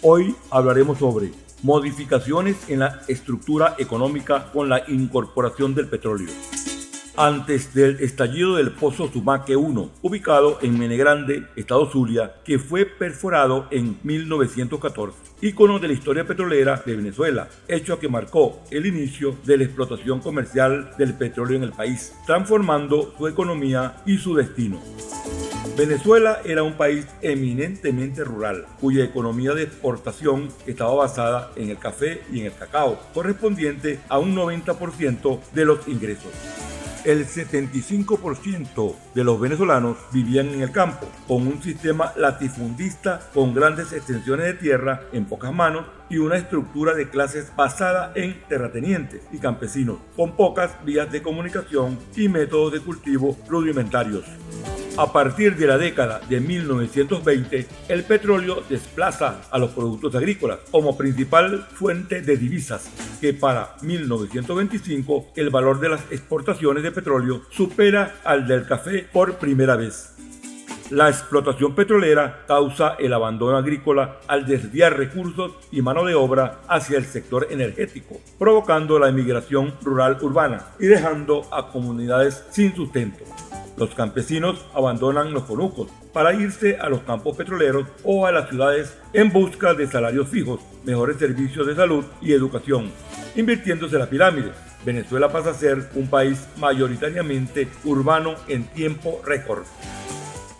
Hoy hablaremos sobre modificaciones en la estructura económica con la incorporación del petróleo. Antes del estallido del Pozo Sumaque 1, ubicado en Menegrande, estado Zulia, que fue perforado en 1914, ícono de la historia petrolera de Venezuela, hecho que marcó el inicio de la explotación comercial del petróleo en el país, transformando su economía y su destino. Venezuela era un país eminentemente rural, cuya economía de exportación estaba basada en el café y en el cacao, correspondiente a un 90% de los ingresos. El 75% de los venezolanos vivían en el campo, con un sistema latifundista con grandes extensiones de tierra en pocas manos y una estructura de clases basada en terratenientes y campesinos, con pocas vías de comunicación y métodos de cultivo rudimentarios. A partir de la década de 1920, el petróleo desplaza a los productos agrícolas como principal fuente de divisas, que para 1925 el valor de las exportaciones de petróleo supera al del café por primera vez. La explotación petrolera causa el abandono agrícola al desviar recursos y mano de obra hacia el sector energético, provocando la emigración rural-urbana y dejando a comunidades sin sustento. Los campesinos abandonan los conucos para irse a los campos petroleros o a las ciudades en busca de salarios fijos, mejores servicios de salud y educación, invirtiéndose la pirámide. Venezuela pasa a ser un país mayoritariamente urbano en tiempo récord.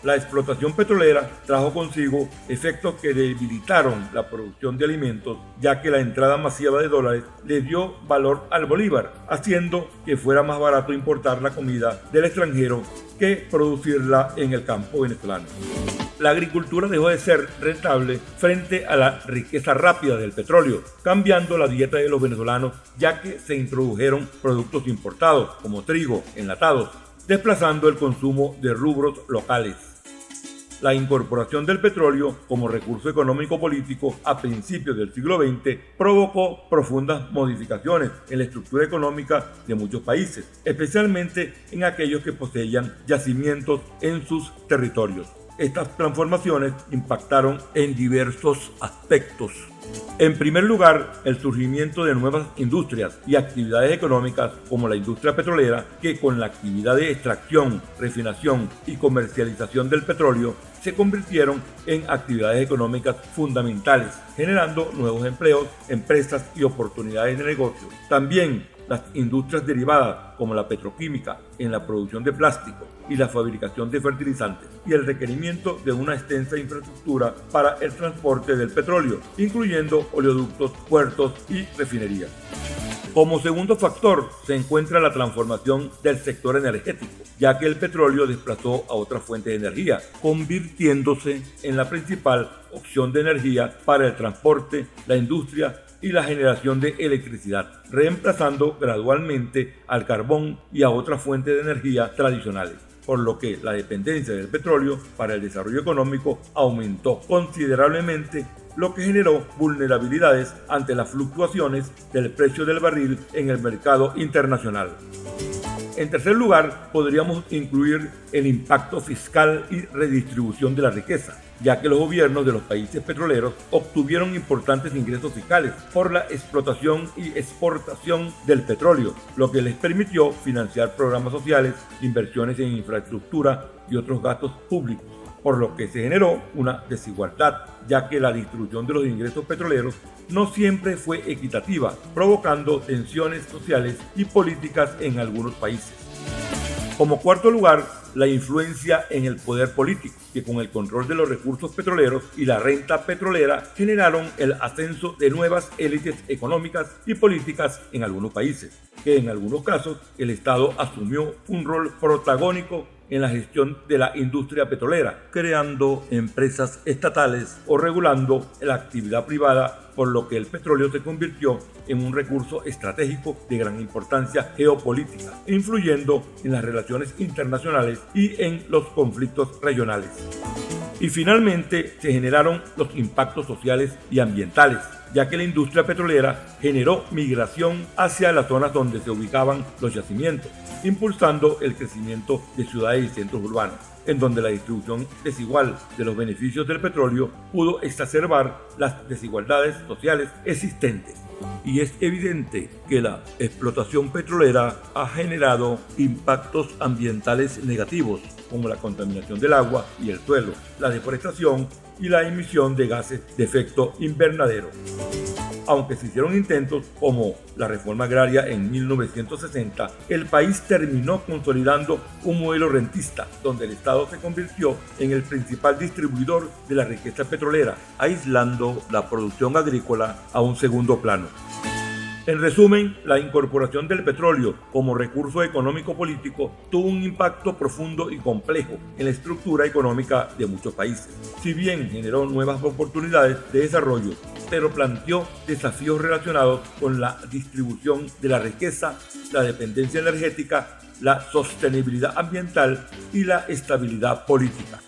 La explotación petrolera trajo consigo efectos que debilitaron la producción de alimentos, ya que la entrada masiva de dólares le dio valor al bolívar, haciendo que fuera más barato importar la comida del extranjero que producirla en el campo venezolano. La agricultura dejó de ser rentable frente a la riqueza rápida del petróleo, cambiando la dieta de los venezolanos, ya que se introdujeron productos importados como trigo, enlatados, desplazando el consumo de rubros locales. La incorporación del petróleo como recurso económico-político a principios del siglo XX provocó profundas modificaciones en la estructura económica de muchos países, especialmente en aquellos que poseían yacimientos en sus territorios. Estas transformaciones impactaron en diversos aspectos. En primer lugar, el surgimiento de nuevas industrias y actividades económicas como la industria petrolera, que con la actividad de extracción, refinación y comercialización del petróleo se convirtieron en actividades económicas fundamentales, generando nuevos empleos, empresas y oportunidades de negocio. También las industrias derivadas como la petroquímica en la producción de plástico y la fabricación de fertilizantes y el requerimiento de una extensa infraestructura para el transporte del petróleo, incluyendo oleoductos, puertos y refinerías. Como segundo factor se encuentra la transformación del sector energético, ya que el petróleo desplazó a otras fuentes de energía, convirtiéndose en la principal opción de energía para el transporte, la industria y la generación de electricidad, reemplazando gradualmente al carbón y a otras fuentes de energía tradicionales, por lo que la dependencia del petróleo para el desarrollo económico aumentó considerablemente, lo que generó vulnerabilidades ante las fluctuaciones del precio del barril en el mercado internacional. En tercer lugar, podríamos incluir el impacto fiscal y redistribución de la riqueza, ya que los gobiernos de los países petroleros obtuvieron importantes ingresos fiscales por la explotación y exportación del petróleo, lo que les permitió financiar programas sociales, inversiones en infraestructura y otros gastos públicos, por lo que se generó una desigualdad, ya que la distribución de los ingresos petroleros no siempre fue equitativa, provocando tensiones sociales y políticas en algunos países. Como cuarto lugar, la influencia en el poder político, que con el control de los recursos petroleros y la renta petrolera generaron el ascenso de nuevas élites económicas y políticas en algunos países, que en algunos casos el Estado asumió un rol protagónico en la gestión de la industria petrolera, creando empresas estatales o regulando la actividad privada, por lo que el petróleo se convirtió en un recurso estratégico de gran importancia geopolítica, influyendo en las relaciones internacionales y en los conflictos regionales. Y finalmente se generaron los impactos sociales y ambientales, ya que la industria petrolera generó migración hacia las zonas donde se ubicaban los yacimientos, impulsando el crecimiento de ciudades y centros urbanos. en donde la distribución desigual de los beneficios del petróleo pudo exacerbar las desigualdades sociales existentes. Y es evidente que la explotación petrolera ha generado impactos ambientales negativos, como la contaminación del agua y el suelo, la deforestación y la emisión de gases de efecto invernadero. Aunque se hicieron intentos como la reforma agraria en 1960, el país terminó consolidando un modelo rentista, donde el Estado se convirtió en el principal distribuidor de la riqueza petrolera, aislando la producción agrícola a un segundo plano. En resumen, la incorporación del petróleo como recurso económico-político tuvo un impacto profundo y complejo en la estructura económica de muchos países. Si bien generó nuevas oportunidades de desarrollo, pero planteó desafíos relacionados con la distribución de la riqueza, la dependencia energética, la sostenibilidad ambiental y la estabilidad política.